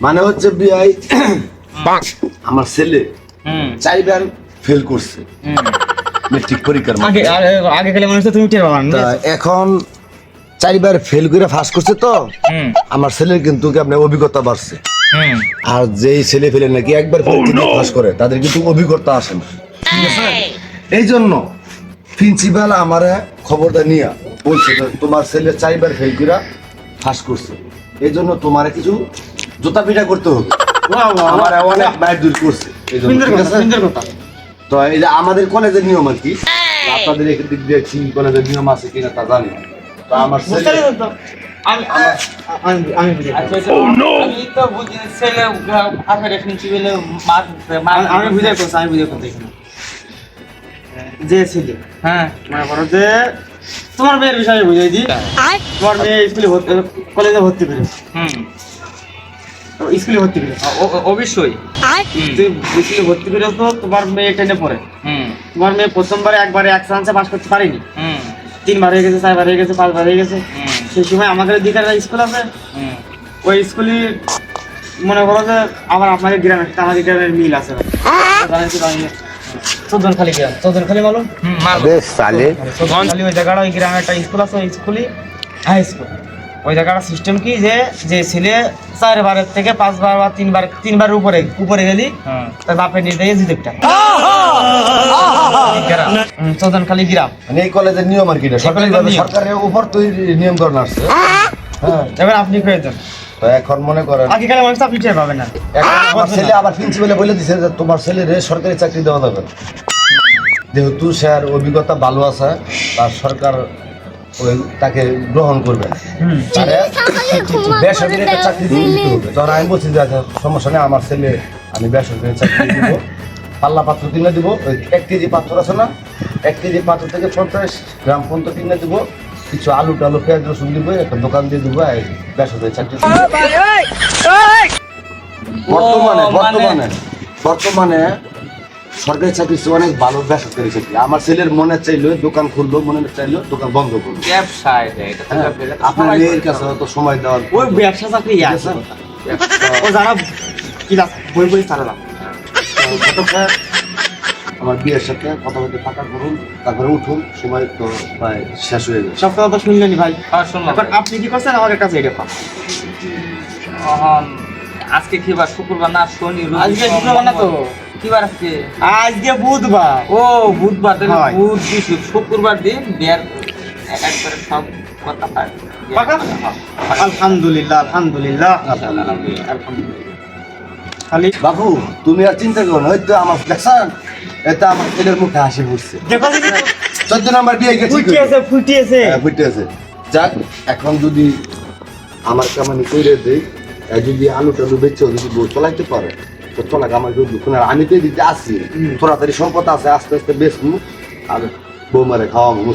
মানে হচ্ছে বিআই আমার ছেলে 4 বার ফেল করছে মেট্রিক পরীক্ষার আগে আগে গেলে মানুষ তো তুমি টের পাবা না। এখন 4 বার ফেল করে পাস করছে তো আমার ছেলের কিন্তু আপনার অভিজ্ঞতা বাড়ছে। আর যেই ছেলে ফেলে নাকি একবার পাস করে তাদের কিন্তু অভিজ্ঞতা আসে না। এই জন্য প্রিন্সিপাল আমার খবরটা নিয়ে বলছে তোমার ছেলে 4 বার ফেল করে পাস করছে, এই জন্য তোমার কিছু জুতা পিটা করতে হবে। আমার অনেক বাইর দূর করছে এই জন্য, ঠিক আছে? তো এই যে আমাদের কলেজের নিয়ম আর কি, আপনাদের এখান দিক দিয়ে কি কলেজের নিয়ম আছে কিনা তা জানি না। তো আমার ছেলে আমি বুঝি আমি তো বুঝি ছেলে আগে প্রিন্সিপালে আমি বুঝে করছি, আমি বুঝে করতে যে ছিল হ্যাঁ মনে করো যে তোমার মেয়ের বিষয়ে বুঝাই দিই। তোমার মেয়ে স্কুলে কলেজে ভর্তি করে স্কুলে ভর্তি করে অবশ্যই স্কুলে ভর্তি করে তো তোমার মেয়ে 10 এ পড়ে। তোমার মেয়ে প্রথমবারে একবারে এক চান্সে পাস করতে পারেনি, 3 বার হয়ে গেছে, 4 বার হয়ে গেছে, 5 বার হয়ে গেছে। সেই সময় আমাদের দিকে একটা স্কুল আছে, ওই স্কুলে মনে করো যে আবার আপনাদের গ্রামের সাথে আমাদের গ্রামের মিল আছে। চৌধনখালী গ্রাম, চৌধনখালী মালুম? বেশ সালে চৌধনখালী ওই জায়গাটা, ওই গ্রামে একটা স্কুল আছে, ওই স্কুলই হাই স্কুল। ওই জায়গাটা সিস্টেম কি যে ছেলে 4 বারের থেকে 5 বার বা 3 বার উপরে গেলি তার বাপের নির্দেশে জিতেটা চৌধনখালী গ্রাম। মানে এই কলেজের নিয়ম আর কি, সরকারের উপর তো নিয়ম করানো আসছে। হ্যাঁ, এবার আপনি করে দেন। তো এখন মনে করেন আগেকার মানুষ তো আপনি টের পাবেন না। এখন আমার ছেলে আবার প্রিন্সিপালে বলে দিছে যে তোমার ছেলের সরকারি চাকরি দেওয়া যাবে না। যেহেতু স্যার অভিজ্ঞতা ভালো আছে বা সরকার তাকে গ্রহণ করবে না, তারে বেসরকারি একটা চাকরি দিতে হবে। তখন আমি বলছি যে আচ্ছা সমস্যা নেই, আমার ছেলে আমি বেসরকারি চাকরি দিব, পাল্লা পাত্র কিনে দিব, ওই 1 কেজি পাথর আছে না, 1 কেজি পাথর থেকে 50 গ্রাম পর্যন্ত কিনে দিব, কিছু আলু টালু পেঁয়াজ রসুন দিব, একটা দোকান দিয়ে দিব, বেসরকারি চাকরি। বর্তমানে সরকারি চাকরি অনেক ভালো বেসরকারি চাকরি। আমার ছেলের মনে চাইলো দোকান খুললো, মনে চাইলো দোকান বন্ধ করলো। ব্যবসায় আপনার মেয়ের কাছে তো সময় দেওয়ার ওই ব্যবসা চাকরি আছে, ও যারা ক্লাস বই তারা না। আমার বিয়ের সাথে কথা বলতে ফাঁকা করুন, তারপরে উঠুন, সময় তো প্রায় শেষ হয়ে যাবে। সব কথা তো শুনলেনি ভাই। শুনলাম। এখন আপনি কি করছেন আমাদের কাছে এটা পান? আজকে কি বার? শুক্রবার না শনি? আজকে শুক্রবার না তো, কি বার আজকে? আজকে বুধবার। ও বুধবার, তাহলে হয়। বুধ বৃহস্পতি শুক্রবার দিন বিয়ার একবারে সব কথা পায়। পাকা? আলহামদুলিল্লাহ, আলহামদুলিল্লাহ, আলহামদুলিল্লাহ। খালি বাবু তুমি আর চিন্তা করো না, ওই তো আমার দেখছেন, এটা আমার ছেলের মুখে হাসি ফুটছে। দেখো 14 নম্বর বিয়ে গেছে, ফুটিয়েছে। ফুটে আছে। যাক, এখন যদি আমার কামানি করে দেয়, যদি আলু টালু বেচে যদি বউ চলাইতে পারে তো চলাক, আমার দুঃখ না। আমি তো দিতে আসি, তাড়াতাড়ি সম্পদ আছে, আস্তে আস্তে বেচবো আর বৌমারে খাওয়াবো।